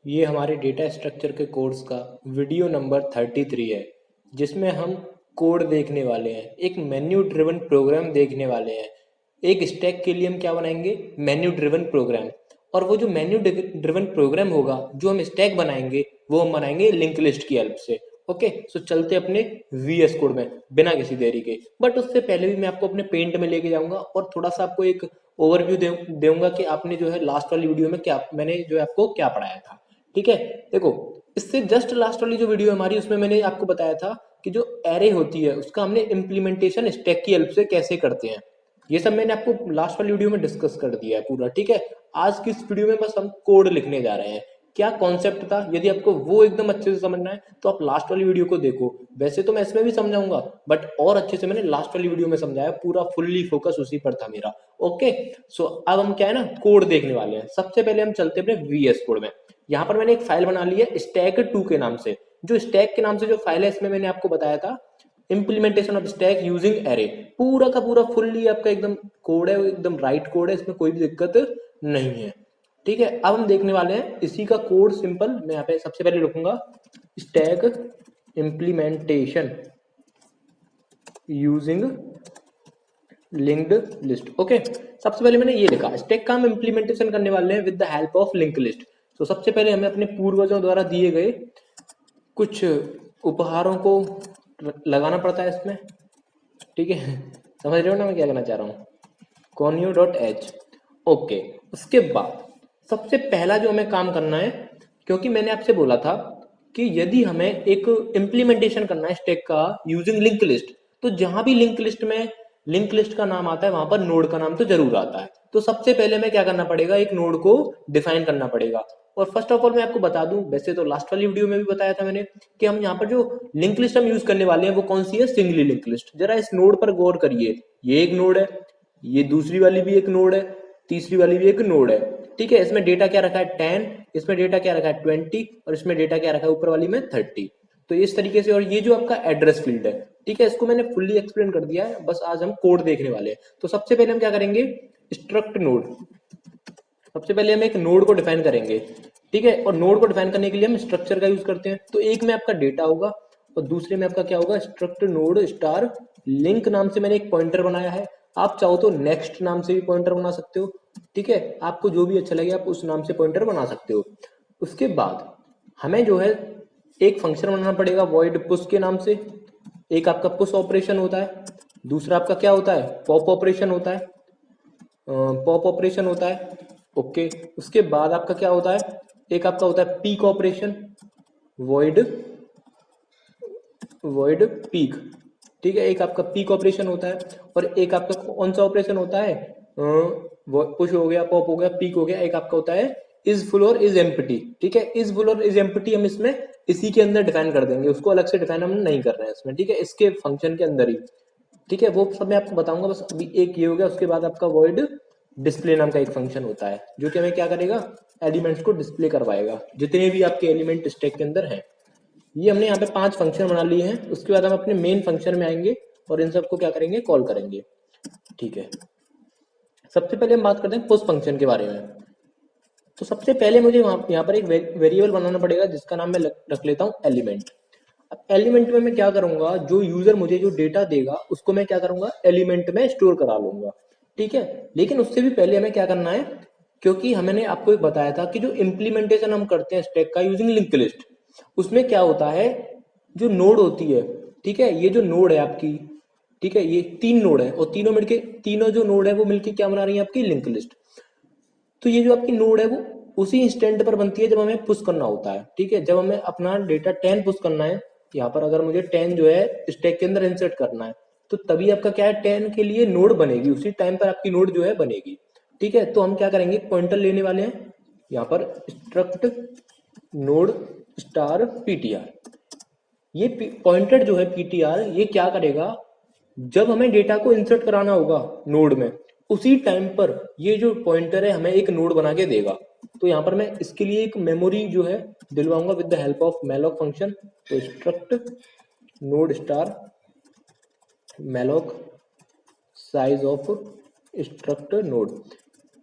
ये हमारे data structure के कोर्स का वीडियो नंबर 33 है, जिसमें हम कोड देखने वाले हैं, एक मेन्यू ड्रिवन प्रोग्राम देखने वाले हैं। एक स्टैक के लिए हम क्या बनाएंगे? Menu driven program. और वो जो मेन्यू ड्रिवन प्रोग्राम होगा, जो हम स्टैक बनाएंगे, वो हम बनाएंगे लिंक लिस्ट की हेल्प से। ओके, सो चलते अपने VS कोड में बिना किसी देरी के। बट उससे पहले भी मैं आपको अपने पेंट में लेके जाऊंगा और थोड़ा सा आपको एक ओवरव्यू दूंगा कि आपने जो है लास्ट वाली वीडियो में क्या मैंने जो है आपको क्या पढ़ाया था। ठीक है, देखो, इससे जस्ट लास्ट वाली जो वीडियो हमारी, उसमें मैंने आपको बताया था कि जो एरे होती है उसका हमने इम्प्लीमेंटेशन स्टैक की हेल्प से कैसे करते हैं। ये सब मैंने आपको लास्ट वाली वीडियो में डिस्कस कर दिया है पूरा। ठीक है, आज की इस वीडियो में बस हम कोड लिखने जा रहे हैं। क्या कॉन्सेप्ट था, यदि आपको वो एकदम अच्छे से समझना है तो आप लास्ट वाली वीडियो को देखो। वैसे तो मैं इसमें भी समझाऊंगा, बट और अच्छे से मैंने लास्ट वाली वीडियो में समझाया, पूरा फुल्ली फोकस उसी पर था मेरा। ओके, सो अब हम क्या है ना, कोड देखने वाले हैं। सबसे पहले हम चलते हैं अपने VS कोड में। यहाँ पर मैंने एक फाइल बना ली है stack2 के नाम से। जो स्टैक के नाम से जो फाइल है, इसमें मैंने आपको बताया था implementation of stack using array. पूरा का पूरा फुल्ली आपका एकदम कोड है, एकदम राइट कोड है, इसमें कोई भी दिक्कत नहीं है। ठीक है, अब हम देखने वाले हैं इसी का कोड सिंपल। मैं यहाँ पे सबसे पहले लिखूंगा stack implementation using linked list. Okay, सबसे पहले मैंने ये लिखा स्टैक का हम इम्प्लीमेंटेशन करने वाले हैं with the help of link list. तो सबसे पहले हमें अपने पूर्वजों द्वारा दिए गए कुछ उपहारों को लगाना पड़ता है इसमें। ठीक है, समझ रहे हो ना मैं क्या कहना चाह रहा हूँ? conio.h। ओके, उसके बाद सबसे पहला जो हमें काम करना है, क्योंकि मैंने आपसे बोला था कि यदि हमें एक इम्प्लीमेंटेशन करना है स्टैक का यूजिंग लिंक लिस्ट, तो जहां भी लिंक लिस्ट में लिंक लिस्ट का नाम आता है वहां पर नोड का नाम तो जरूर आता है। तो सबसे पहले हमें क्या करना पड़ेगा, एक नोड को डिफाइन करना पड़ेगा। और फर्स्ट ऑफ ऑल मैं आपको बता दूं, वैसे तो लास्ट वाली वीडियो में भी बताया था मैंने कि हम यहाँ पर जो लिंक लिस्ट हम यूज करने वाले हैं वो कौन सी है? Singly link list. जरा इस नोड पर गौर करिए, ये एक नोड है, ये दूसरी वाली भी एक नोड है, तीसरी वाली भी एक नोड है। ठीक है, इसमें डेटा क्या रखा है? 10, इसमें डेटा क्या रखा है? 20, और इसमें डेटा क्या रखा है ऊपर वाली में? 30। तो इस तरीके से, और ये जो आपका एड्रेस फील्ड है, ठीक है, इसको मैंने फुल्ली एक्सप्लेन कर दिया है, बस आज हम कोड देखने वाले हैं। तो सबसे पहले हम क्या करेंगे? Struct node. सबसे पहले हम एक नोड को डिफाइन करेंगे। ठीक है, और नोड को डिफाइन करने के लिए हम स्ट्रक्चर का यूज करते हैं। तो एक में आपका डेटा होगा और दूसरे में आपका क्या होगा? स्ट्रक्ट नोड स्टार लिंक नाम से मैंने एक पॉइंटर बनाया है। आप चाहो तो नेक्स्ट नाम से भी पॉइंटर बना सकते हो। ठीक है, आपको जो भी अच्छा लगे आप उस नाम से पॉइंटर बना सकते हो। उसके बाद हमें जो है एक फंक्शन बनाना पड़ेगा void पुश के नाम से। एक आपका पुश ऑपरेशन होता है, दूसरा आपका क्या होता है? पॉप ऑपरेशन होता है। पॉप ऑपरेशन होता है। ओके, उसके बाद आपका क्या होता है? एक आपका होता है peak operation, void void peak. ठीक है, एक आपका पीक ऑपरेशन होता है, और एक आपका कौन सा ऑपरेशन होता है? पुश हो गया, पॉप हो गया, पीक हो गया। एक आपका होता है इज फुल और इज एम्प्टी। ठीक है, इज फुल और इज एम्प्टी हम इसमें इसी के अंदर डिफाइन कर देंगे, उसको अलग से डिफाइन हम नहीं कर रहे हैं इसमें। ठीक है, इसके फंक्शन के अंदर ही। ठीक है, वो सब मैं आपको बताऊंगा। बस अभी एक ये हो गया। उसके बाद आपका void डिस्प्ले नाम का एक फंक्शन होता है, जो कि हमें क्या करेगा? एलिमेंट्स को डिस्प्ले करवाएगा, जितने भी आपके एलिमेंट स्टैक के अंदर हैं। ये हमने यहाँ पे 5 फंक्शन बना लिए हैं। उसके बाद हम अपने मेन फंक्शन में आएंगे और इन सबको क्या करेंगे? कॉल करेंगे। ठीक है, सबसे पहले हम बात करते हैं पुश फंक्शन के बारे में। तो सबसे पहले मुझे यहाँ पर एक वेरिएबल बनाना पड़ेगा, जिसका नाम मैं रख लेता हूँ एलिमेंट। अब एलिमेंट में मैं क्या करूंगा? जो यूजर मुझे जो डेटा देगा उसको मैं क्या करूंगा? एलिमेंट में स्टोर करा लूंगा। ठीक है, लेकिन उससे भी पहले हमें क्या करना है? क्योंकि हमने आपको एक बताया था कि जो इम्प्लीमेंटेशन हम करते हैं स्टैक का यूजिंग लिंक लिस्ट, उसमें क्या होता है? जो नोड होती है, ठीक है, ये जो नोड है आपकी, ठीक है, ये 3 नोड है, और तीनों मिलके, तीनों जो नोड है वो मिलके क्या बना रही है? आपकी लिंक लिस्ट। तो ये जो आपकी नोड है वो उसी इंस्टेंट पर बनती है जब हमें पुश करना होता है। ठीक है, जब हमें अपना डेटा 10 पुश करना है, यहाँ पर अगर मुझे 10 जो है स्टैक के अंदर इंसर्ट करना है, तो तभी आपका क्या है? 10 के लिए नोड बनेगी, उसी टाइम पर आपकी नोड जो है बनेगी। ठीक है, तो हम क्या करेंगे? पॉइंटर लेने वाले हैं यहाँ पर स्ट्रक्ट नोड स्टार पीटीआर। ये पॉइंटर जो है पीटीआर, ये क्या करेगा? जब हमें डेटा को इंसर्ट कराना होगा नोड में, उसी टाइम पर ये जो पॉइंटर है हमें एक नोड बना के देगा। तो यहाँ पर मैं इसके लिए एक मेमोरी जो है दिलवाऊंगा with the help of malloc function. तो struct node star malloc size of struct node.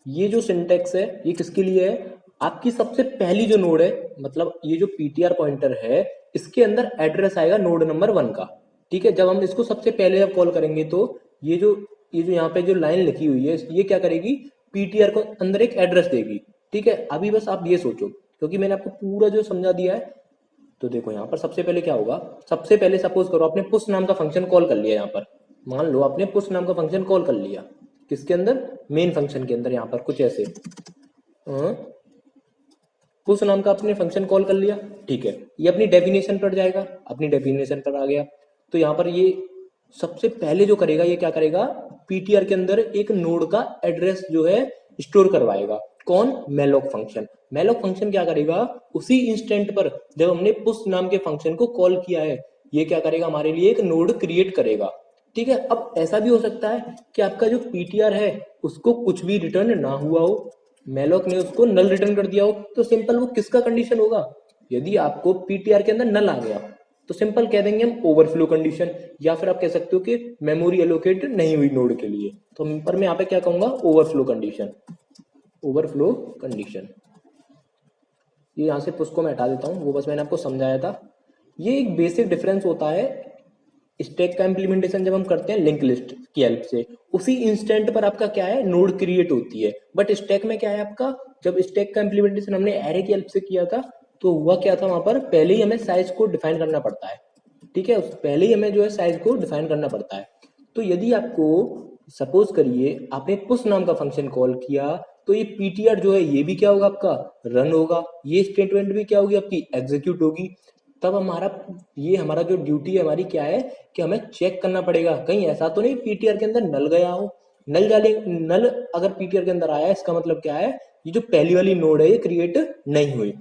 ये जो सिंटेक्स है ये किसके लिए है? आपकी सबसे पहली जो नोड है, मतलब ये जो पीटीआर पॉइंटर है, इसके अंदर एड्रेस आएगा नोड नंबर 1 का। ठीक है, जब हम इसको सबसे पहले जब कॉल करेंगे तो ये जो यहाँ पे जो लाइन लिखी हुई है ये क्या करेगी, पीटीआर को अंदर एक एड्रेस देगी। ठीक है, अभी बस आप ये सोचो, क्योंकि मैंने आपको पूरा जो समझा दिया है। तो देखो यहाँ पर सबसे पहले क्या होगा, सबसे पहले सपोज करो आपने पुश नाम का फंक्शन कॉल कर लिया। यहाँ पर मान लो आपने पुश नाम का फंक्शन कॉल कर लिया, किसके अंदर, मेन फंक्शन के अंदर। यहाँ पर कुछ ऐसे पुश नाम का आपने फंक्शन कॉल कर लिया। ठीक है, ये अपनी डेफिनेशन पर जाएगा, अपनी डेफिनेशन पर आ गया। तो यहाँ पर ये सबसे पहले जो करेगा, ये क्या करेगा, पीटीआर के अंदर एक नोड का एड्रेस जो है स्टोर करवाएगा। कौन, मेलोक फंक्शन। मेलोक फंक्शन क्या करेगा, उसी इंस्टेंट पर जब हमने पुश नाम के फंक्शन को कॉल किया है, ये क्या करेगा, हमारे लिए एक नोड क्रिएट करेगा। ठीक है, अब ऐसा भी हो सकता है कि आपका जो पीटीआर है उसको कुछ भी रिटर्न ना हुआ हो, मेलोक ने उसको नल रिटर्न कर दिया हो, तो सिंपल वो किसका कंडीशन होगा, यदि आपको पीटीआर के अंदर नल आ गया तो सिंपल कह देंगे हम ओवरफ्लो कंडीशन, या फिर आप कह सकते हो कि मेमोरी एलोकेट नहीं हुई नोड के लिए। तो पर मैं यहाँ पे क्या कहूंगा, ओवरफ्लो कंडीशन, ओवरफ्लो कंडीशन। ये यहाँ से पुश को मैं हटा देता हूँ, वो बस मैंने आपको समझाया था। ये एक बेसिक डिफरेंस होता है स्टैक का इम्प्लीमेंटेशन जब हम करते हैं लिंक लिस्ट की हेल्प से, उसी इंस्टेंट पर आपका क्या है, नोड क्रिएट होती है। बट स्टैक में क्या है आपका, जब स्टैक का इम्प्लीमेंटेशन हमने एरे की हेल्प से किया था, तो हुआ क्या था, वहां पर पहले ही हमें साइज को डिफाइन करना पड़ता है। ठीक है, पहले ही हमें जो है साइज को डिफाइन करना पड़ता है। तो यदि आपको सपोज करिए आपने पुश नाम का फंक्शन कॉल किया, तो ये पीटीआर जो है ये भी क्या होगा, आपका रन होगा, ये स्टेटमेंट भी क्या होगी, आपकी एग्जीक्यूट होगी। तब हमारा ये हमारा जो ड्यूटी है हमारी क्या है, कि हमें चेक करना पड़ेगा कहीं ऐसा तो नहीं पीटीआर के अंदर नल गया हो। नल डाले, नल अगर पीटीआर के अंदर आया, इसका मतलब क्या है, ये जो पहली वाली नोड है ये क्रिएट नहीं हुई।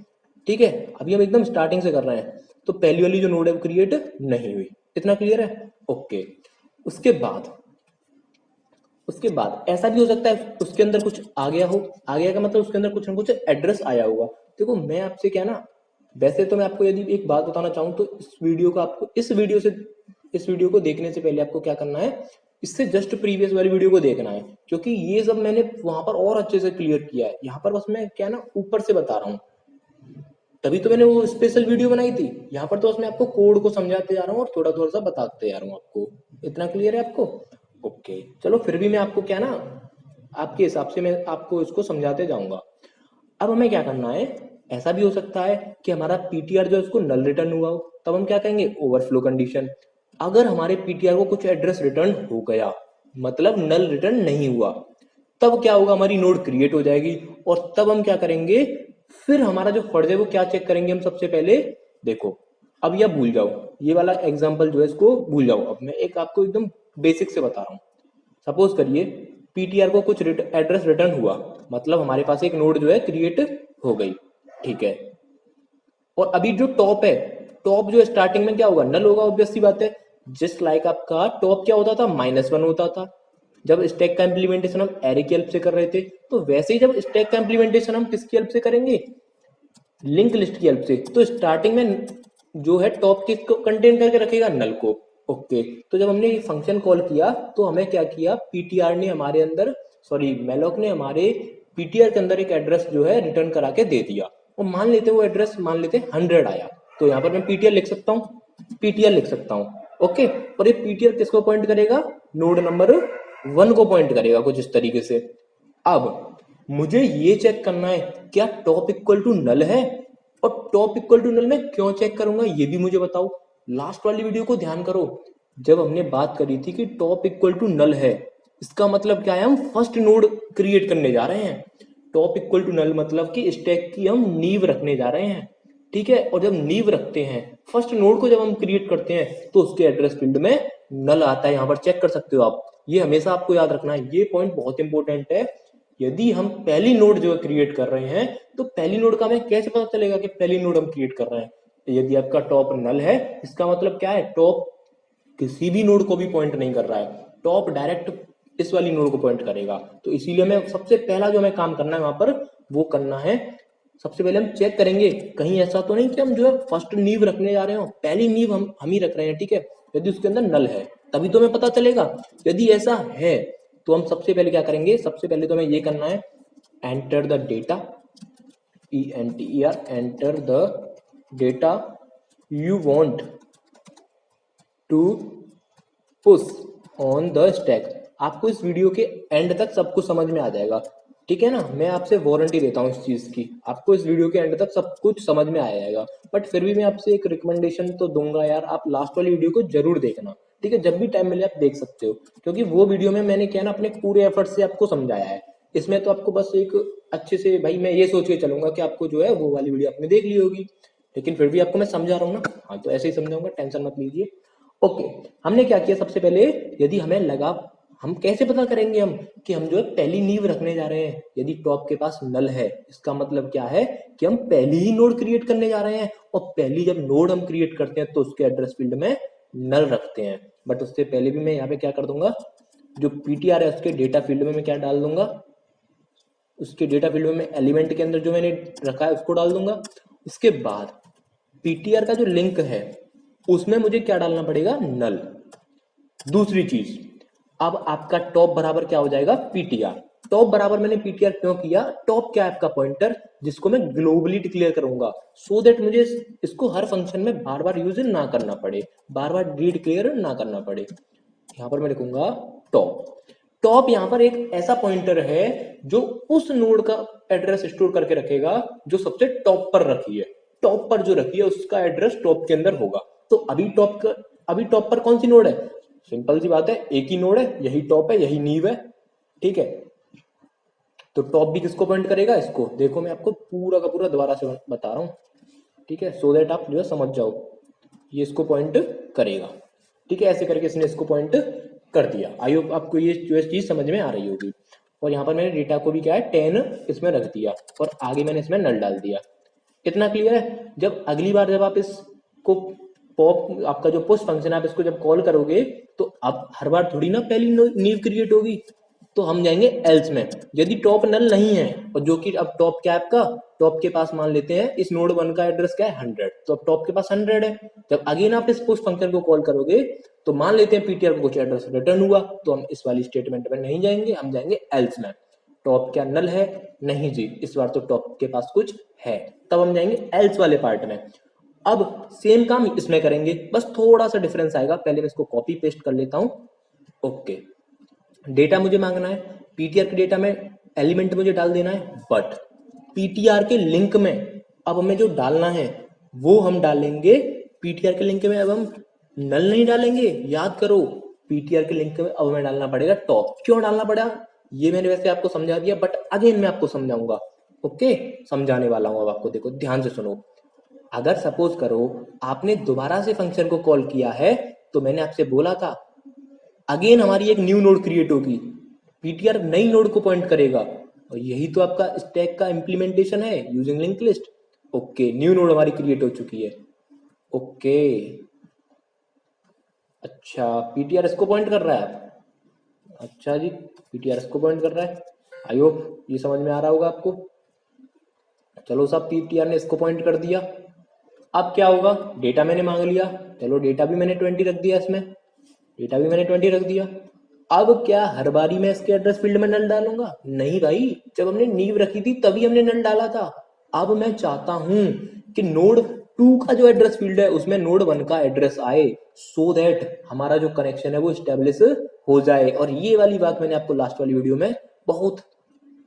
ठीक है, अभी हम एकदम स्टार्टिंग से कर रहे हैं, तो पहली वाली जो नोड है वो क्रिएट नहीं हुई। इतना क्लियर है, ओके। उसके बाद ऐसा भी हो सकता है उसके अंदर कुछ आ गया हो, आ गया का मतलब उसके अंदर कुछ ना कुछ एड्रेस आया होगा। देखो मैं आपसे क्या ना, वैसे तो मैं आपको यदि एक बात बताना चाहूँ तो इस वीडियो को देखने से पहले आपको क्या करना है, इससे जस्ट प्रीवियस वाली वीडियो को देखना है, क्योंकि ये सब मैंने वहां पर और अच्छे से क्लियर किया है। यहाँ पर बस मैं क्या ना ऊपर से बता रहा हूँ, तभी तो मैंने वो स्पेशल वीडियो बनाई थी। यहाँ पर तो बस मैं आपको कोड को समझाते जा रहा हूँ और थोड़ा थोड़ा सा बताते जा रहा हूँ आपको। इतना क्लियर है आपको, ओके। चलो फिर भी मैं आपको क्या ना, आपके हिसाब से मैं आपको इसको समझाते जाऊंगा। अब हमें क्या करना है, ऐसा भी हो सकता है कि हमारा पीटीआर जो है उसको नल रिटर्न हुआ हो, तब हम क्या कहेंगे, ओवरफ्लो कंडीशन। अगर हमारे पीटीआर को कुछ एड्रेस रिटर्न हो गया, मतलब नल रिटर्न नहीं हुआ, तब क्या होगा, हमारी नोड क्रिएट हो जाएगी। और तब हम क्या करेंगे, फिर हमारा जो फर्ज है वो क्या चेक करेंगे हम सबसे पहले। देखो अब यह भूल जाओ, ये वाला एग्जांपल जो है इसको भूल जाओ। अब मैं एक आपको एकदम बेसिक से बता रहा हूँ। सपोज करिए पीटीआर को कुछ एड्रेस रिटर्न हुआ, मतलब हमारे पास एक नोड जो है क्रिएट हो गई। ठीक है, और अभी जो टॉप है, टॉप जो स्टार्टिंग में क्या होगा, नल होगा, ऑब्वियस सी बात है। जस्ट लाइक आपका टॉप क्या होता था, -1 होता था जब स्टैक का इम्प्लीमेंटेशन हम एरे की हेल्प से कर रहे थे। तो वैसे ही जब स्टैक का इम्प्लीमेंटेशन हम किसकी हेल्प से करेंगे, लिंक लिस्ट की हेल्प से, तो स्टार्टिंग में जो है टॉप किसको कंटेन करके रखेगा, नल को। ओके, तो जब हमने ये फंक्शन कॉल किया तो हमें क्या किया, पीटीआर ने हमारे अंदर, सॉरी मेलोक ने हमारे पीटीआर के अंदर एक एड्रेस जो है रिटर्न करा के दे दिया। और मान लेते वो एड्रेस, मान लेते 100 आया, तो यहाँ पर मैं पीटीआर लिख सकता हूँ, पीटीआर लिख सकता हूँ। ओके, और ये पीटीआर किसको पॉइंट करेगा, नोड नंबर 1 को पॉइंट करेगा कुछ इस तरीके से। अब मुझे ये चेक करना है क्या टॉप इक्वल टू नल है, और टॉप इक्वल टू नल में क्यों चेक करूंगा ये भी मुझे बताओ। लास्ट वाली वीडियो को ध्यान करो, जब हमने बात करी थी कि टॉप इक्वल टू नल है, इसका मतलब क्या है, हम फर्स्ट नोड क्रिएट करने जा रहे हैं। टॉप इक्वल टू नल मतलब कि स्टैक की हम नींव रखने जा रहे हैं। ठीक है, और जब नींव रखते हैं, फर्स्ट नोड को जब हम क्रिएट करते हैं, तो उसके एड्रेस फील्ड में नल आता है। यहाँ पर चेक कर सकते हो आप, ये हमेशा आपको याद रखना है, ये पॉइंट बहुत इंपॉर्टेंट है। यदि हम पहली नोड जो है क्रिएट कर रहे हैं, तो पहली नोड का हमें कैसे पता चलेगा कि पहली नोड हम क्रिएट कर रहे हैं। तो यदि आपका टॉप नल है, इसका मतलब क्या है, टॉप किसी भी नोड को भी पॉइंट नहीं कर रहा है, टॉप डायरेक्ट इस वाली नोड को पॉइंट करेगा। तो इसीलिए हमें सबसे पहला जो हमें काम करना है वहां पर, वो करना है, सबसे पहले हम चेक करेंगे कहीं ऐसा तो नहीं कि हम जो है फर्स्ट नींव रखने जा रहे हो, पहली नींव हम ही रख रहे हैं। ठीक है, यदि उसके अंदर नल है तभी तो हमें पता चलेगा। यदि ऐसा है तो हम सबसे पहले क्या करेंगे, सबसे पहले तो हमें ये करना है, enter the data enter, enter the data you want to push on the stack. आपको इस वीडियो के एंड तक सब कुछ समझ में आ जाएगा, ठीक है ना। मैं आपसे वारंटी देता हूँ इस चीज की, आपको इस वीडियो के एंड तक सब कुछ समझ में आ जाएगा। बट फिर भी मैं आपसे एक रिकमेंडेशन तो दूंगा यार, आप लास्ट वाली वीडियो को जरूर देखना, ठीक है। जब भी टाइम मिले आप देख सकते हो, क्योंकि वो वीडियो में मैंने क्या ना अपने पूरे एफर्ट से आपको समझाया है। इसमें तो आपको बस एक अच्छे से, भाई मैं ये सोच के चलूंगा कि आपको जो है वो वाली वीडियो आपने देख ली होगी, लेकिन फिर भी आपको मैं समझा रहा हूँ ना। हाँ, तो ऐसे ही समझाऊंगा, टेंशन मत लीजिए। ओके, हमने क्या किया सबसे पहले, यदि हमें लगा, हम कैसे पता करेंगे हम कि हम जो है पहली नींव रखने जा रहे हैं। यदि टॉप के पास नल है, इसका मतलब क्या है कि हम पहली ही नोड क्रिएट करने जा रहे हैं, और पहली जब नोड हम क्रिएट करते हैं तो उसके एड्रेस फील्ड में नल रखते हैं। बट उससे पहले भी मैं यहाँ पे क्या कर दूंगा, जो पीटीआर है उसके डेटा फील्ड में मैं क्या डाल दूंगा, उसके डेटा फील्ड में मैं एलिमेंट के अंदर जो मैंने रखा है उसको डाल दूंगा। उसके बाद पीटीआर का जो लिंक है उसमें मुझे क्या डालना पड़ेगा, नल। दूसरी चीज, अब आपका टॉप बराबर क्या हो जाएगा, पीटीआर। टॉप बराबर मैंने पीटीआर क्यों किया, टॉप क्या है आपका पॉइंटर, जिसको मैं ग्लोबली डिक्लेयर करूंगा, सो दैट मुझे इसको हर फंक्शन में बार बार यूज ना करना पड़े, बार बार डिक्लेयर ना करना पड़े। यहां पर मैं लिखूंगा टॉप। टॉप यहां पर एक ऐसा पॉइंटर है जो उस नोड का एड्रेस स्टोर करके रखेगा जो सबसे टॉप पर रखी है। टॉप पर जो रखी है उसका एड्रेस टॉप के अंदर होगा। तो अभी टॉप पर कौन सी नोड है, सिंपल सी बात है, एक ही नोड है, यही टॉप है, यही नीव है, ठीक है। तो टॉप भी किसको पॉइंट करेगा, इसको। देखो मैं आपको पूरा का पूरा दोबारा से बता रहा हूं, ठीक है, सो दैट आप जो है समझ जाओ। ये इसको पॉइंट करेगा, ठीक है, ऐसे करके इसने इसको पॉइंट कर दिया। आई होप आपको ये जो चीज समझ में आ रही होगी। और यहाँ पर मैंने डेटा को भी क्या है 10 इसमें रख दिया, और आगे मैंने इसमें नल डाल दिया। इतना क्लियर है। जब अगली बार जब आप इसको पॉप, आपका जो पुश फंक्शन आप इसको जब कॉल करोगे, तो अब हर बार थोड़ी ना पहली नीव क्रिएट होगी, तो हम जाएंगे एल्स में। यदि टॉप नल नहीं है, और जो कि अब टॉप क्या आपका, टॉप के पास मान लेते हैं इस नोड 1 का एड्रेस क्या है 100, तो अब टॉप के पास 100 है। जब अगेन आप इस पुश फंक्शन को कॉल करोगे, तो मान लेते हैं पीटीआर को कुछ एड्रेस रिटर्न हुआ, तो हम इस वाली स्टेटमेंट में नहीं जाएंगे, हम जाएंगे एल्स में। टॉप क्या नल है, नहीं जी, इस बार तो टॉप के पास कुछ है, तब हम जाएंगे एल्स वाले पार्ट में। अब सेम काम इसमें करेंगे, बस थोड़ा सा डिफरेंस आएगा। पहले मैं इसको कॉपी पेस्ट कर लेता हूं। ओके, डेटा मुझे मांगना है, पीटीआर के डेटा में एलिमेंट मुझे डाल देना है, बट पीटीआर के लिंक में अब हमें जो डालना है वो हम डालेंगे पीटीआर के लिंक में। अब हम नल नहीं डालेंगे, याद करो, पीटीआर के लिंक में अब हमें डालना पड़ेगा टॉप। क्यों डालना पड़ा, ये मैंने वैसे आपको समझा दिया, बट अगेन मैं आपको समझाऊंगा। ओके, समझाने वाला हूं अब आपको, देखो ध्यान से सुनो। अगर सपोज करो आपने दोबारा से फंक्शन को कॉल किया है, तो मैंने आपसे बोला था अगेन हमारी एक न्यू नोड क्रिएट होगी, पीटीआर नई नोड को पॉइंट करेगा, और यही तो आपका स्टैक का इम्प्लीमेंटेशन है using link list. Okay, new node हमारी क्रिएट हो चुकी है। ओके, अच्छा, पीटीआर इसको पॉइंट कर रहा है, अच्छा जी, पीटीआर इसको पॉइंट कर रहा है। आई होप ये समझ में आ रहा होगा आपको। चलो साहब, पीटीआर ने इसको पॉइंट कर दिया। अब क्या होगा, डेटा मैंने मांग लिया, चलो डेटा भी मैंने 20 रख दिया, इसमें डेटा भी मैंने 20 रख दिया। अब क्या हर बारी मैं इसके एड्रेस फील्ड में नल डालूंगा, नहीं भाई, जब हमने नींव रखी थी तभी हमने नल डाला था। अब मैं चाहता हूं कि नोड 2 का जो एड्रेस फील्ड है उसमें नोड 1 का एड्रेस आए, सो दैट हमारा जो कनेक्शन है वो स्टेब्लिश हो जाए। और ये वाली बात मैंने आपको लास्ट वाली वीडियो में बहुत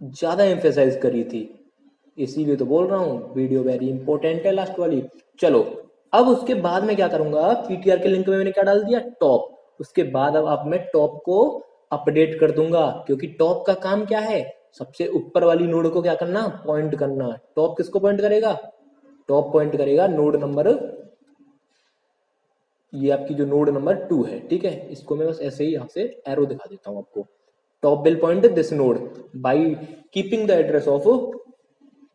ज्यादा एम्फेसाइज करी थी, इसीलिए तो बोल रहा हूँ वीडियो वेरी इंपॉर्टेंट है लास्ट वाली। चलो, अब उसके बाद मैं क्या करूंगा, पीटीआर के लिंक में मैंने क्या डाल दिया, टॉप। उसके बाद अब मैं टॉप को अपडेट कर दूंगा, क्योंकि टॉप का काम क्या है, सबसे ऊपर वाली नोड को क्या करना, पॉइंट करना। टॉप किसको पॉइंट करेगा, टॉप पॉइंट करेगा नोड नंबर, ये आपकी जो नोड नंबर 2 है, ठीक है। इसको मैं बस ऐसे ही यहां से एरो दिखा देता हूं आपको। Top will point this node by keeping the address of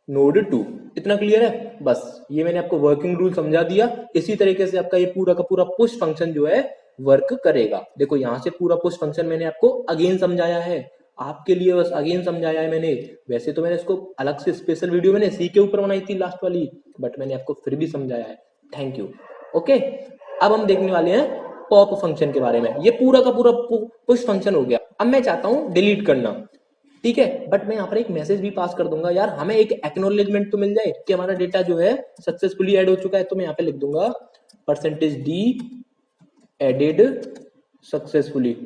node 2। इतना क्लियर है, बस ये मैंने आपको वर्किंग रूल समझा दिया। इसी तरीके से आपका ये पूरा का पूरा पुश फंक्शन जो है वर्क करेगा। देखो यहां से पूरा पुश फंक्शन मैंने आपको अगेन समझाया है, आपके लिए बस अगेन समझाया है मैंने। वैसे तो मैंने इसको अलग से स्पेशल वीडियो मैंने सी के ऊपर बनाई थी लास्ट वाली, बट मैंने आपको फिर भी समझाया है। Thank you. ओके, अब हम देखने वाले हैं पॉप फंक्शन के बारे में। ये पूरा का पूरा पुश फंक्शन हो गया। अब मैं चाहता हूं डिलीट करना, ठीक है। बट मैं यहाँ पर एक मैसेज भी पास कर दूंगा यार, हमें एक एक्नॉलेजमेंट तो मिल जाए कि हमारा डेटा जो है सक्सेसफुली ऐड हो चुका है। तो मैं यहाँ पे लिख दूंगा %d एडेड सक्सेसफुली,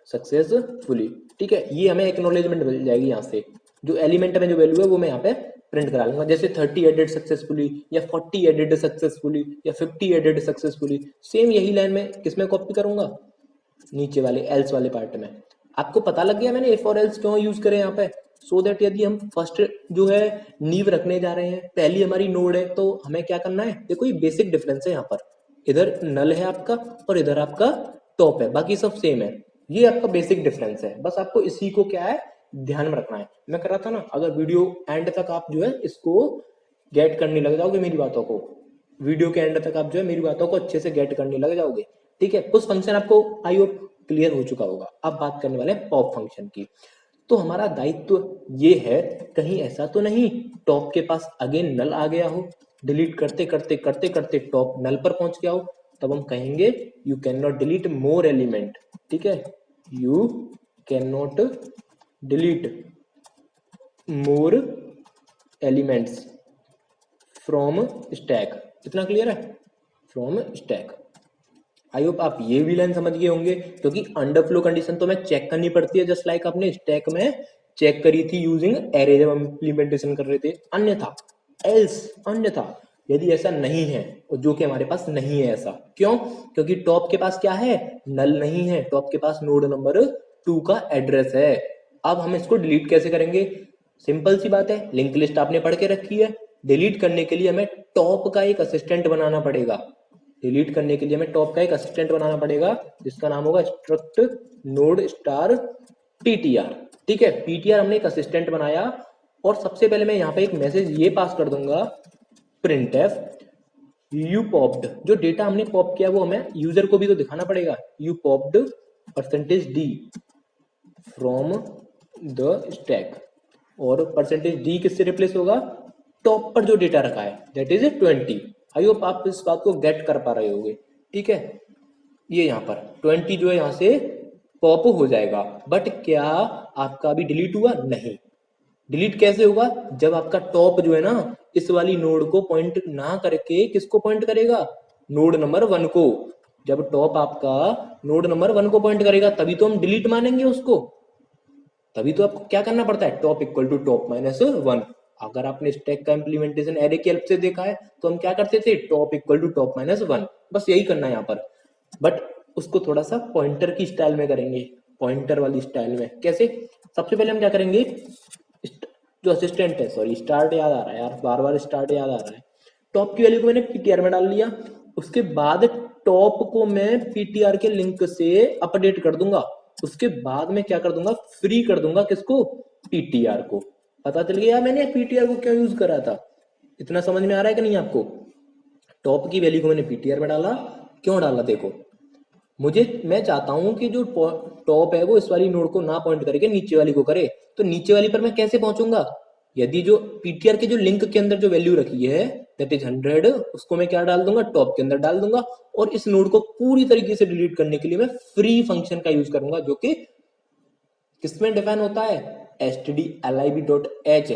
सक्सेसफुली। ठीक है, ये हमें एक्नॉलेजमेंट मिल जाएगी यहाँ से। जो एलिमेंट में जो वैल्यू है वो मैं यहाँ पे प्रिंट करा लूंगा, जैसे 30 एडेड सक्सेसफुली या 40 एडेड सक्सेसफुली या 50 एडेड सक्सेसफुली। सेम यही लाइन में किसमें कॉपी करूंगा, नीचे वाले एल्स वाले पार्ट में। आपको पता लग गया मैंने इफ और एल्स क्यों यूज करें यहाँ पे, सो दैट यदि हम फर्स्ट जो है नींव रखने जा रहे हैं, पहली हमारी नोड है, तो हमें क्या करना है। देखो ये बेसिक डिफरेंस है, यहाँ पर इधर नल है आपका और इधर आपका टॉप है, बाकी सब सेम है। ये आपका बेसिक डिफरेंस है, बस आपको इसी को क्या है ध्यान में रखना है। मैं कर रहा था ना, अगर वीडियो एंड तक आप जो है इसको गेट करने लग जाओगे मेरी बातों को, वीडियो के एंड तक आप जो है मेरी बातों को अच्छे से गेट करने लग जाओगे। ठीक है, उस फंक्शन आपको आई होप क्लियर हो चुका होगा। अब बात करने वाले हैं पॉप फंक्शन की। तो हमारा दायित्व ये है, कहीं ऐसा तो नहीं टॉप के पास अगेन नल आ गया हो, डिलीट करते करते करते करते टॉप नल पर पहुंच गया हो, तब हम कहेंगे you can not delete more element. ठीक है, you can not delete more elements from stack. इतना क्लियर है, फ्रॉम स्टैक। आई होप आप ये भी लाइन समझ गए होंगे, क्योंकि अंडरफ्लो कंडीशन तो मैं चेक करनी पड़ती है, जस्ट लाइक आपने स्टैक में चेक करी थी यूजिंग एरे जब हम इम्प्लीमेंटेशन कर रहे थे। अन्यथा एल्स, अन्यथा यदि ऐसा नहीं है, जो कि हमारे पास नहीं है ऐसा, क्यों, क्योंकि टॉप के पास क्या है, नल नहीं है, टॉप के पास नोड नंबर 2 का एड्रेस है। अब हम इसको डिलीट कैसे करेंगे, सिंपल सी बात है, लिंक लिस्ट आपने पढ़ के रखी है। डिलीट करने के लिए हमें टॉप का एक असिस्टेंट बनाना पड़ेगा, डिलीट करने के लिए हमें टॉप का एक असिस्टेंट बनाना पड़ेगा, जिसका नाम होगा स्ट्रक्ट नोड स्टार पीटीआर। ठीक है, पीटीआर हमने एक असिस्टेंट बनाया, और सबसे पहले मैं यहाँ पे एक मैसेज ये पास कर दूंगा, प्रिंटफ यू पॉप्ड। जो डेटा हमने पॉप किया वो हमें यूजर को भी तो दिखाना पड़ेगा, you popped %d from the stack, और %d किससे रिप्लेस होगा, टॉप पर जो डेटा रखा है दैट इज 20। आई होप आप इस बात को गेट कर पा रहे होगे। ठीक है, ये यहाँ पर 20 जो है यहाँ से पॉप हो जाएगा, बट क्या आपका अभी डिलीट हुआ, नहीं। डिलीट कैसे होगा, जब आपका टॉप जो है ना इस वाली नोड को पॉइंट ना करके किसको पॉइंट करेगा, नोड नंबर 1 को। जब टॉप आपका नोड नंबर 1 को पॉइंट करेगा तभी तो हम डिलीट मानेंगे उसको, तभी तो आपको क्या करना पड़ता है, top equal to top minus 1। अगर आपने स्टैक का इंप्लीमेंटेशन एरे की हेल्प से देखा है तो हम क्या करते थे, top equal to top minus 1, बस यही करना है यहाँ पर। बट उसको थोड़ा सा पॉइंटर की स्टाइल में करेंगे, पॉइंटर वाली स्टाइल में। कैसे, सबसे पहले हम क्या करेंगे, जो असिस्टेंट है, सॉरी स्टार्ट याद आ रहा है यार, बार बार स्टार्ट याद आ रहा है। टॉप की वैल्यू को मैंने पीटीआर में डाल लिया, उसके बाद टॉप को मैं पीटीआर के लिंक से अपडेट कर दूंगा, उसके बाद में क्या कर दूंगा, फ्री कर दूंगा किसको, पीटीआर को। पता चल गया मैंने पीटीआर को क्यों यूज करा था, इतना समझ में आ रहा है कि नहीं आपको। टॉप की वैल्यू को मैंने पीटीआर में डाला, क्यों डाला, देखो मैं चाहता हूं कि जो टॉप है वो इस वाली नोड को ना पॉइंट करके नीचे वाली को करे, तो नीचे वाली पर मैं कैसे पहुंचूंगा, यदि जो पीटीआर के जो लिंक के अंदर जो वैल्यू रखी है दैट इज 100, उसको मैं क्या डाल दूंगा, टॉप के अंदर डाल दूंगा। और इस नोड को पूरी तरीके से डिलीट करने के लिए मैं फ्री फंक्शन का यूज करूंगा, जो कि किसमें डिफाइन होता है, stdlib.h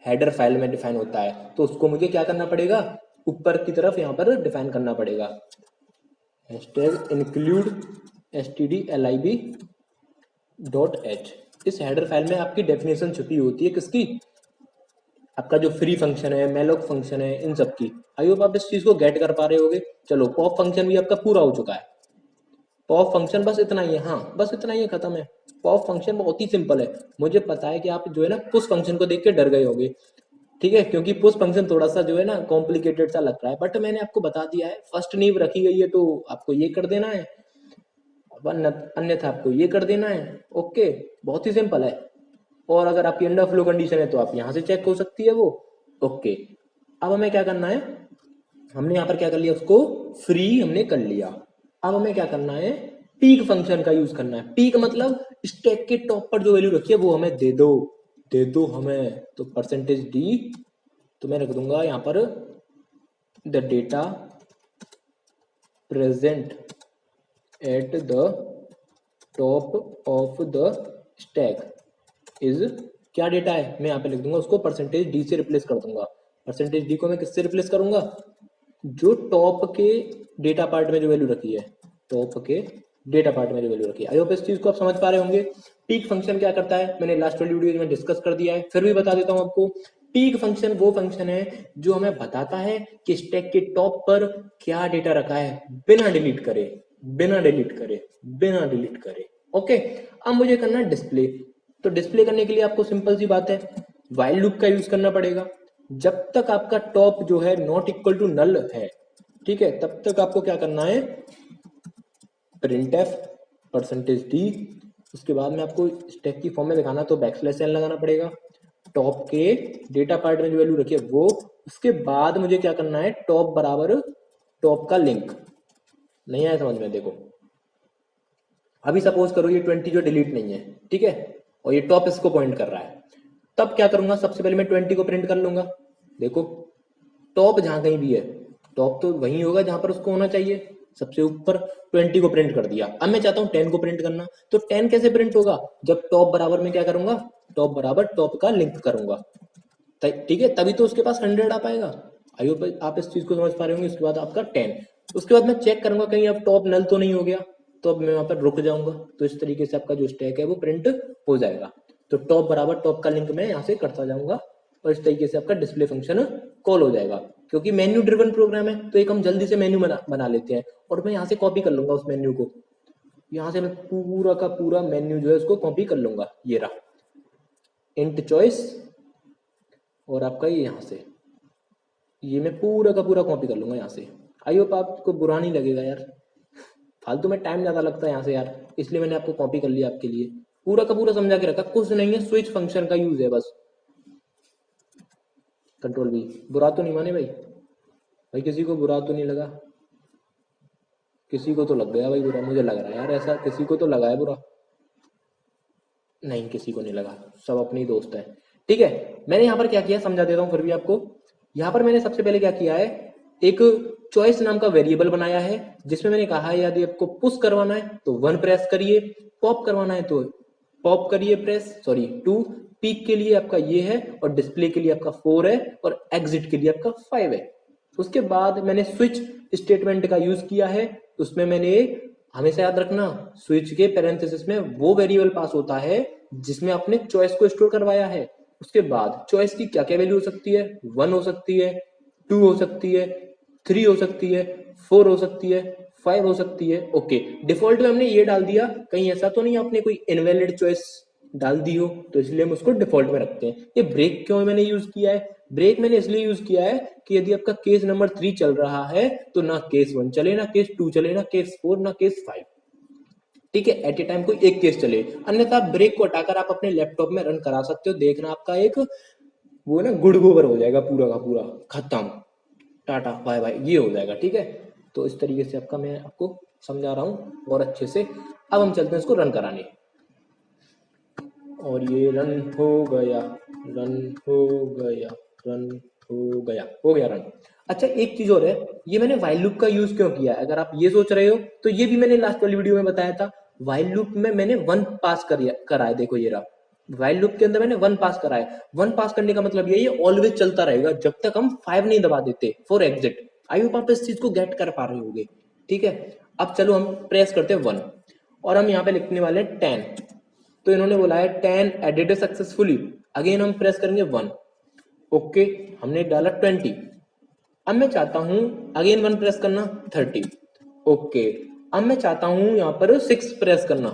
हेडर फाइल में डिफाइन होता है। तो उसको मुझे क्या करना पड़ेगा, ऊपर की तरफ यहाँ पर डिफाइन करना पड़ेगा, include stdlib.h। इस हेडर फाइल में आपकी डेफिनेशन छुपी होती है, किसकी, आपका जो फ्री फंक्शन है, मेलोक फंक्शन है, इन सब की। आई होप आप इस चीज को गेट कर पा रहे होगे। चलो पॉप फंक्शन भी आपका पूरा हो चुका है, पॉप फंक्शन बस इतना ही है, हाँ बस इतना ही है, खत्म है। पॉप फंक्शन बहुत ही सिंपल है। मुझे पता है कि आप जो है ना पुश फंक्शन को देख के डर गए होगे, ठीक है, क्योंकि पुश फंक्शन थोड़ा सा जो है ना कॉम्प्लिकेटेड सा लग रहा है, बट मैंने आपको बता दिया है, फर्स्ट नींव रखी गई है तो आपको ये कर देना है, अन्यथा आपको ये कर देना है। ओके, बहुत ही सिंपल है। और अगर आपकी अंडर फ्लो कंडीशन है तो आप यहाँ से चेक हो सकती है वो। ओके, अब हमें क्या करना है, हमने यहाँ पर क्या कर लिया, उसको फ्री हमने कर लिया। अब हमें क्या करना है, पीक फंक्शन का यूज करना है। पीक मतलब स्टैक के टॉप पर जो वैल्यू रखी है वो हमें दे दो, दे दो हमें। तो %d, तो मैं रख दूंगा यहाँ पर the data present at the top of the stack is क्या डेटा है, मैं यहाँ पे लिख दूंगा उसको परसेंटेज डी से रिप्लेस कर दूंगा। परसेंटेज डी को मैं किससे रिप्लेस करूंगा, जो टॉप के डेटा पार्ट में जो वैल्यू रखी है, टॉप के डेटा पार्ट में जो वैल्यू रखी है। आई होप इस चीज को आप समझ पा रहे होंगे। पीक फंक्शन क्या करता है, मैंने लास्ट वाली वीडियो में डिस्कस कर दिया है, फिर भी बता देता हूं आपको। पीक फंक्शन वो फंक्शन है जो हमें बताता है कि स्टैक के टॉप पर क्या डेटा रखा है, बिना डिलीट करे, बिना डिलीट करे, बिना डिलीट करे। ओके, अब मुझे करना है डिस्प्ले। तो डिस्प्ले करने के लिए आपको सिंपल सी बात है, व्हाइल लूप का यूज करना पड़ेगा। जब तक आपका टॉप जो है नॉट इक्वल टू नल है, ठीक है, तब तक आपको क्या करना है, प्रिंटफ परसेंटेज डी, उसके बाद में आपको स्टैक की फॉर्म में दिखाना तो बैकस्लैश एन लगाना पड़ेगा, टॉप के डेटा पार्ट में जो वैल्यू रखी है वो, उसके बाद मुझे क्या करना है, टॉप बराबर टॉप का लिंक। नहीं आया समझ में, देखो अभी सपोज करो ये 20 जो डिलीट नहीं है, ठीक है, और ये टॉप इसको पॉइंट कर रहा है, तब क्या करूंगा, सबसे पहले मैं 20 को प्रिंट कर लूंगा। देखो टॉप जहां कहीं भी है, टॉप तो वहीं होगा जहां पर उसको होना चाहिए, सबसे ऊपर 20 को प्रिंट कर दिया। अब मैं चाहता हूं 10 को प्रिंट करना, तो 10 कैसे प्रिंट होगा, जब टॉप बराबर में क्या करूंगा, टॉप बराबर टॉप का लिंक करूंगा, ठीक है, तभी तो उसके पास 100 आ पाएगा। आई होप आप इस चीज को समझ पा रहे होंगे। उसके बाद आपका 10, उसके बाद मैं चेक करूंगा कहीं अब टॉप नल तो नहीं हो गया, तो अब मैं वहां पर रुक जाऊंगा, तो इस तरीके से आपका जो स्टैक है वो प्रिंट हो जाएगा। तो टॉप बराबर टॉप का लिंक मैं यहाँ से करता जाऊंगा और इस तरीके से आपका डिस्प्ले फंक्शन कॉल हो जाएगा। क्योंकि मेन्यू ड्रिवन प्रोग्राम है तो एक हम जल्दी से मेन्यू बना लेते हैं, और मैं यहाँ से कॉपी कर लूंगा उस मेन्यू को, यहाँ से मैं पूरा का पूरा मेन्यू जो है उसको कॉपी कर लूंगा, ये रहा इंट चॉइस, और आपका ये यहाँ से, ये मैं पूरा का पूरा कॉपी कर लूंगा यहाँ से। आई होप आपको बुरा नहीं लगेगा यार, फालतू में टाइम ज्यादा लगता है यहाँ से यार, इसलिए मैंने आपको कॉपी कर लिया आपके लिए, पूरा का पूरा समझा के रखा, कुछ नहीं है, स्विच फंक्शन का यूज है बस। कंट्रोल भी, बुरा तो नहीं माने भाई, भाई किसी को बुरा तो नहीं लगा, किसी को तो लग गया भाई बुरा, मुझे लग रहा है यार ऐसा, किसी को तो लगा है बुरा, नहीं किसी को नहीं लगा, सब अपने ही दोस्त है। ठीक है, मैंने यहाँ पर क्या किया समझा देता हूँ फिर भी आपको। यहाँ पर मैंने सबसे पहले क्या किया है, एक चॉइस नाम का वेरिएबल बनाया है, जिसमें मैंने कहा है यदि आपको पुश करवाना है तो 1 प्रेस करिए, पॉप करवाना है तो पॉप करिए प्रेस, सॉरी 2, पीक के लिए आपका ये है, और डिस्प्ले के लिए आपका 4 है, और एग्जिट के लिए आपका 5 है। उसके बाद मैंने स्विच स्टेटमेंट का यूज किया है, उसमें मैंने, हमेशा याद रखना, स्विच के पैरेंथेसिस में वो वेरिएबल पास होता है जिसमें आपने चॉइस को स्टोर करवाया है। उसके बाद चॉइस की क्या क्या वैल्यू हो सकती है, 1 हो सकती है, 2 हो सकती है, 3 हो सकती है, 4 हो सकती है, 5 हो सकती है। ओके, डिफॉल्ट में हमने ये डाल दिया, कहीं ऐसा तो नहीं आपने कोई इनवैलिड चॉइस डाल दी हो, तो इसलिए हम उसको डिफॉल्ट में रखते हैं। ये ब्रेक क्यों मैंने यूज किया है, ब्रेक मैंने इसलिए यूज किया है कि यदि आपका केस नंबर 3 चल रहा है तो ना केस 1 चले, ना केस 2 चले, ना केस 4, ना केस 5, ठीक है, एट ए टाइम कोई एक केस चले। अन्यथा ब्रेक को हटाकर आप अपने लैपटॉप में रन करा सकते हो, देखना आपका एक वो ना गुड़ गोबर हो जाएगा, पूरा का पूरा खत्म, टाटा बाय बाय, ये हो जाएगा। ठीक है, तो इस तरीके से आपका मैं आपको समझा रहा हूँ और अच्छे से। अब हम चलते हैं इसको रन कराने, और ये रन हो गया, रन हो गया, रन हो गया रन। अच्छा एक चीज और है, ये मैंने व्हाइल लूप का यूज क्यों किया है, अगर आप ये सोच रहे हो तो ये भी मैंने लास्ट वाली वीडियो में बताया था। व्हाइल लूप में मैंने 1 पास करा है, देखो ये रहा, व्हाइल लूप के अंदर मैंने 1 पास करा है। 1 पास करने का मतलब ये ऑलवेज चलता रहेगा जब तक हम 5 नहीं दबा देते फॉर एग्जिट। आई होप आप इस चीज को गेट कर पा रहे होंगे। ठीक है, अब चलो हम प्रेस करते हैं 1, और हम यहाँ पे लिखने वाले हैं 10, तो इन्होंने बोला है 10 एडिटेड सक्सेसफुली, अगेन हम प्रेस करेंगे 1, ओके, हमने डाला 20, अब मैं चाहता हूं अगेन 1 प्रेस करना 30, ओके, अब मैं चाहता हूं यहां पर 6 प्रेस करना,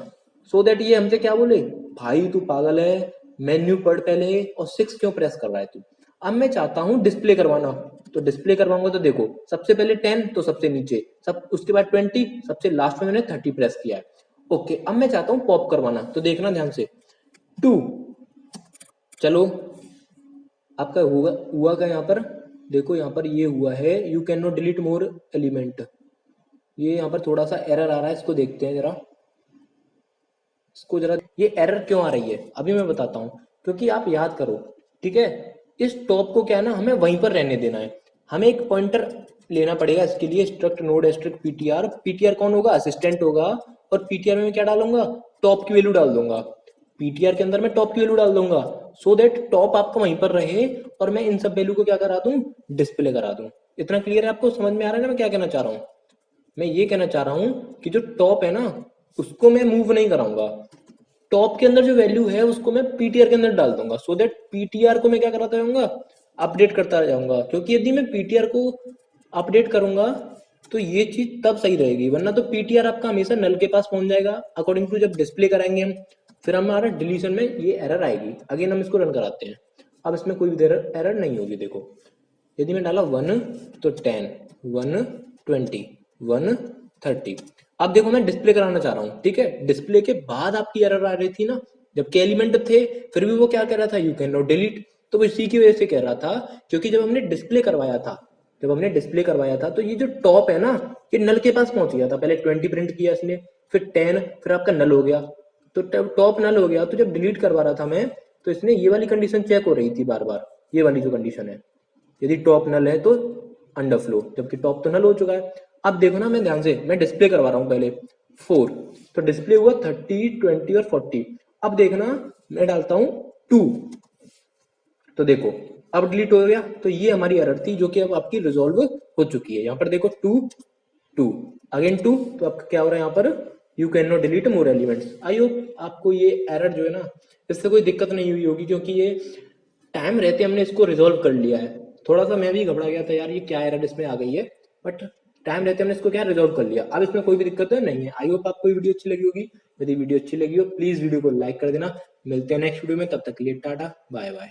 सो दैट ये हमसे क्या बोले, भाई तू पागल है, मेन्यू पढ़ पहले, और 6 क्यों प्रेस कर रहा है तू। अब मैं चाहता हूं डिस्प्ले करवाना, तो डिस्प्ले करवाऊंगा तो देखो सबसे पहले 10 तो सबसे नीचे, सब उसके बाद 20, सबसे लास्ट में मैंने 30 प्रेस किया है। ओके, अब मैं चाहता हूं पॉप करवाना, तो देखना ध्यान से 2, चलो आपका हुआ क्या यहाँ पर, देखो यहाँ पर ये हुआ है you can not delete more element, ये यहाँ पर थोड़ा सा एरर आ रहा है, इसको देखते हैं जरा, इसको जरा, ये एरर क्यों आ रही है अभी मैं बताता हूँ। क्योंकि आप याद करो, ठीक है, इस टॉप को क्या है ना, हमें वहीं पर रहने देना है, हमें एक पॉइंटर लेना पड़ेगा इसके लिए, struct node struct PTR, PTR कौन होगा, असिस्टेंट होगा, और पीटीआर में क्या डालूंगा, टॉप की वैल्यू डाल दूंगा। पीटीआर के अंदर मैं टॉप की वैल्यू डाल दूंगा सो दैट टॉप आपका वहीं पर रहे और मैं इन सब वैल्यू को क्या करा दूं, डिस्प्ले करा दूं। इतना क्लियर है आपको, समझ में आ रहा है ना मैं क्या कहना चाह रहा हूँ? मैं ये कहना चाह रहा हूँ कि जो टॉप है ना उसको मैं मूव नहीं कराऊंगा, टॉप के अंदर जो वैल्यू है उसको मैं पीटीआर के अंदर डाल दूंगा सो दैट पीटीआर को मैं क्या कराता जाऊंगा, अपडेट करता जाऊंगा। क्योंकि यदि मैं पीटीआर को अपडेट करूंगा तो ये चीज तब सही रहेगी, वरना तो पीटीआर आपका हमेशा नल के पास पहुंच जाएगा अकॉर्डिंग टू जब डिस्प्ले कराएंगे हम, फिर हमारा डिलीशन में ये एरर आएगी। अगेन हम इसको रन कराते हैं, अब इसमें कोई भी एरर नहीं होगी। देखो यदि मैं डाला 1 तो 10, 120, 130। अब देखो मैं डिस्प्ले कराना चाह रहा हूँ, ठीक है, डिस्प्ले के बाद आपकी एरर आ रही थी ना, जबकि एलिमेंट थे फिर भी वो क्या कह रहा था, यू कैन नॉट डिलीट। तो वो इसी की वजह से कह रहा था, क्योंकि जब हमने डिस्प्ले करवाया था, तो ये जो टॉप है ना ये नल के पास पहुंच गया था। पहले 20 प्रिंट किया इसने, फिर 10, फिर आपका नल हो गया, तो टॉप नल हो गया। तो जब डिलीट करवा रहा था मैं तो इसने ये वाली कंडीशन चेक हो रही थी बार बार, ये वाली जो कंडीशन है, यदि टॉप नल है तो अंडरफ्लो, जबकि टॉप तो नल हो चुका है। अब देखो ना, मैं ध्यान से मैं डिस्प्ले करवा रहा हूँ पहले 4, तो डिस्प्ले हुआ 30, 20 और 40। अब देखना मैं डालता हूँ 2, तो देखो अब डिलीट हो गया। तो ये हमारी एरर थी जो कि अब आपकी रिजॉल्व हो चुकी है। यहाँ पर देखो 2, 2 अगेन 2, तो आपका क्या हो रहा है यहाँ पर, you can not delete more elements. I hope आपको ये एरर जो है ना इससे कोई दिक्कत नहीं हुई होगी, क्योंकि ये टाइम रहते हमने इसको रिजॉल्व कर लिया है। थोड़ा सा मैं भी घबरा गया था यार ये क्या एरर इसमें आ गई है, बट टाइम रहते हमने इसको क्या रिजॉल्व कर लिया। अब इसमें कोई भी दिक्कत नहीं है। आई होप आपको वीडियो अच्छी लगी होगी। यदि वीडियो अच्छी लगी हो प्लीज वीडियो को लाइक कर देना। मिलते हैं नेक्स्ट वीडियो में, तब तक के लिए टाटा बाय बाय।